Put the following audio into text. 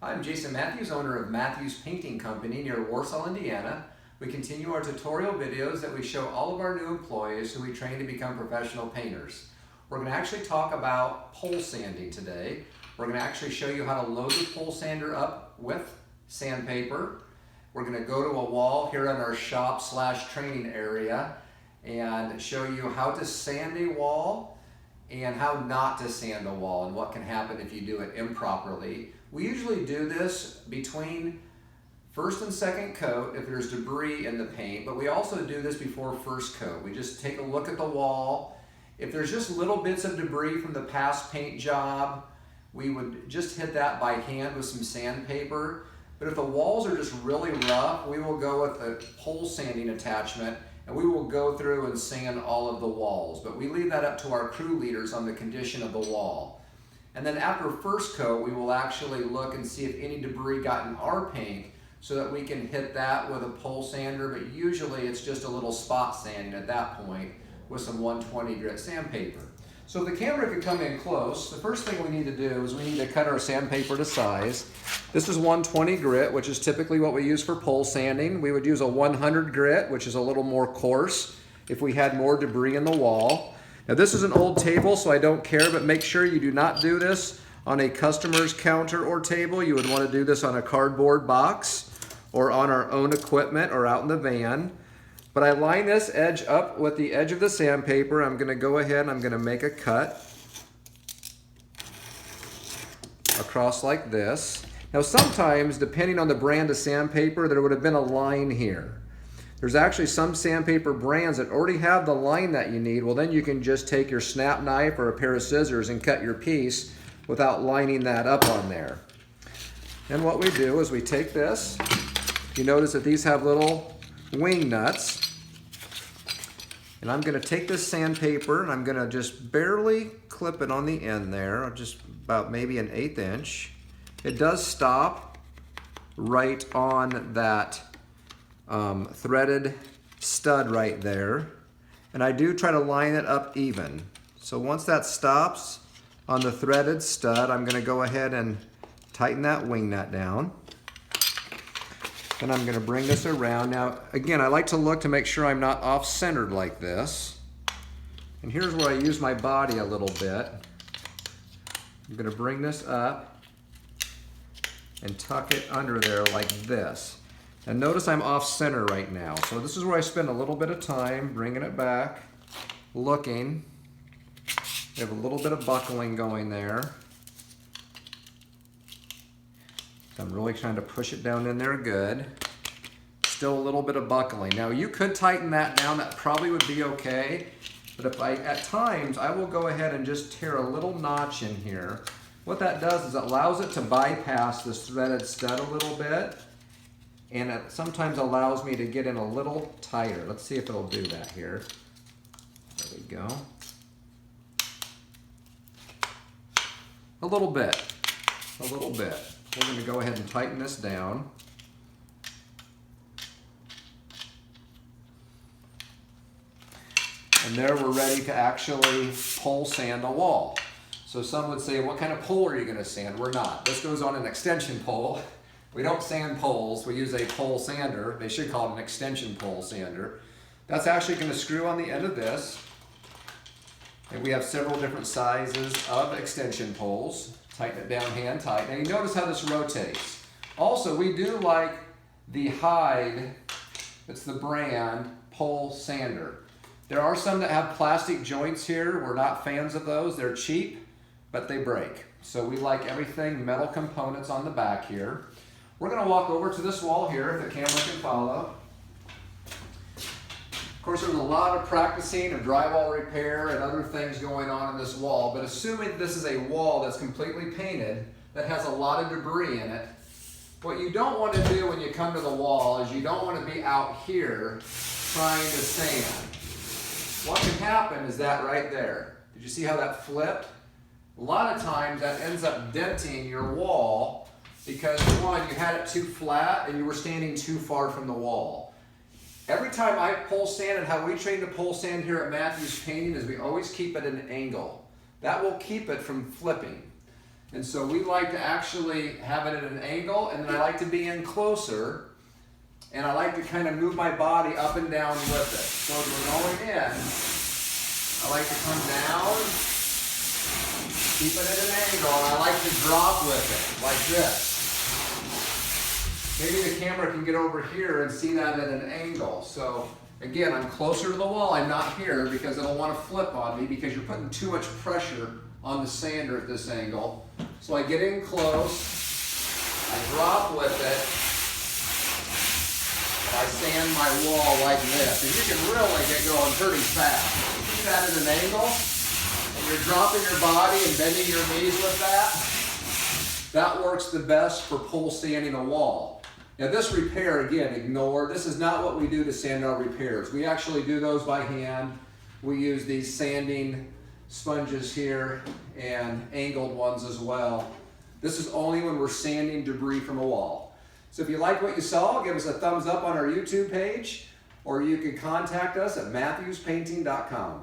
I'm Jason Matthews, owner of Matthews Painting Company near Warsaw, Indiana. We continue our tutorial videos that we show all of our new employees who we train to become professional painters. We're going to actually talk about pole sanding today. We're going to actually show you how to load the pole sander up with sandpaper. We're going to go to a wall here in our shop/training area and show you how to sand a wall and how not to sand a wall and what can happen if you do it improperly. We usually do this between first and second coat if there's debris in the paint, but we also do this before first coat. We just take a look at the wall. If there's just little bits of debris from the past paint job, we would just hit that by hand with some sandpaper. But if the walls are just really rough, we will go with a pole sanding attachment and we will go through and sand all of the walls. But we leave that up to our crew leaders on the condition of the wall. And then after first coat, we will actually look and see if any debris got in our paint so that we can hit that with a pole sander. But usually it's just a little spot sanding at that point with some 120 grit sandpaper. So if the camera could come in close, the first thing we need to do is we need to cut our sandpaper to size. This is 120 grit, which is typically what we use for pole sanding. We would use a 100 grit, which is a little more coarse if we had more debris in the wall. Now this is an old table, so I don't care, but make sure you do not do this on a customer's counter or table. You would want to do this on a cardboard box or on our own equipment or out in the van. But I line this edge up with the edge of the sandpaper. I'm going to go ahead and I'm going to make a cut across like this. Now sometimes, depending on the brand of sandpaper, there would have been a line here. There's actually some sandpaper brands that already have the line that you need. Well, then you can just take your snap knife or a pair of scissors and cut your piece without lining that up on there. And what we do is we take this. You notice that these have little wing nuts. And I'm going to take this sandpaper and I'm going to just barely clip it on the end there, just about maybe an 1/8 inch. It does stop right on that threaded stud right there. And I do try to line it up even. So once that stops on the threaded stud, I'm going to go ahead and tighten that wing nut down. Then I'm going to bring this around. Now, again, I like to look to make sure I'm not off-centered like this. And here's where I use my body a little bit. I'm going to bring this up and tuck it under there like this. And notice I'm off-center right now. So this is where I spend a little bit of time bringing it back, looking. We have a little bit of buckling going there. I'm really trying to push it down in there good. Still a little bit of buckling. Now you could tighten that down, that probably would be okay. But at times, I will go ahead and just tear a little notch in here. What that does is it allows it to bypass this threaded stud a little bit. And it sometimes allows me to get in a little tighter. Let's see if it'll do that here. There we go. A little bit. A little bit. We're going to go ahead and tighten this down. And there we're ready to actually pole sand a wall. So some would say, what kind of pole are you going to sand? We're not. This goes on an extension pole. We don't sand poles. We use a pole sander. They should call it an extension pole sander. That's actually going to screw on the end of this. And we have several different sizes of extension poles. Tighten it down hand tight. Now you notice how this rotates. Also, we do like the Hyde, it's the brand, pole sander. There are some that have plastic joints here. We're not fans of those. They're cheap, but they break. So we like everything metal components on the back here. We're going to walk over to this wall here if the camera can follow. Of course, there's a lot of practicing of drywall repair and other things going on in this wall, but assuming this is a wall that's completely painted, that has a lot of debris in it, what you don't want to do when you come to the wall is you don't want to be out here trying to sand. What can happen is that right there. Did you see how that flipped? A lot of times that ends up denting your wall because, one, you had it too flat and you were standing too far from the wall. Every time I pole sand, and how we train to pole sand here at Matthews Painting is we always keep it at an angle. That will keep it from flipping. And so we like to actually have it at an angle, and then I like to be in closer, and I like to kind of move my body up and down with it. So as we're going in, I like to come down, keep it at an angle, and I like to drop with it, like this. Maybe the camera can get over here and see that at an angle. So again, I'm closer to the wall, I'm not here because it'll want to flip on me because you're putting too much pressure on the sander at this angle. So I get in close, I drop with it, and I sand my wall like this. And you can really get going pretty fast. Keep that at an angle, and you're dropping your body and bending your knees with that. That works the best for pole sanding a wall. Now this repair, again, ignore. This is not what we do to sand our repairs. We actually do those by hand. We use these sanding sponges here and angled ones as well. This is only when we're sanding debris from a wall. So if you like what you saw, give us a thumbs up on our YouTube page, or you can contact us at matthewspainting.com.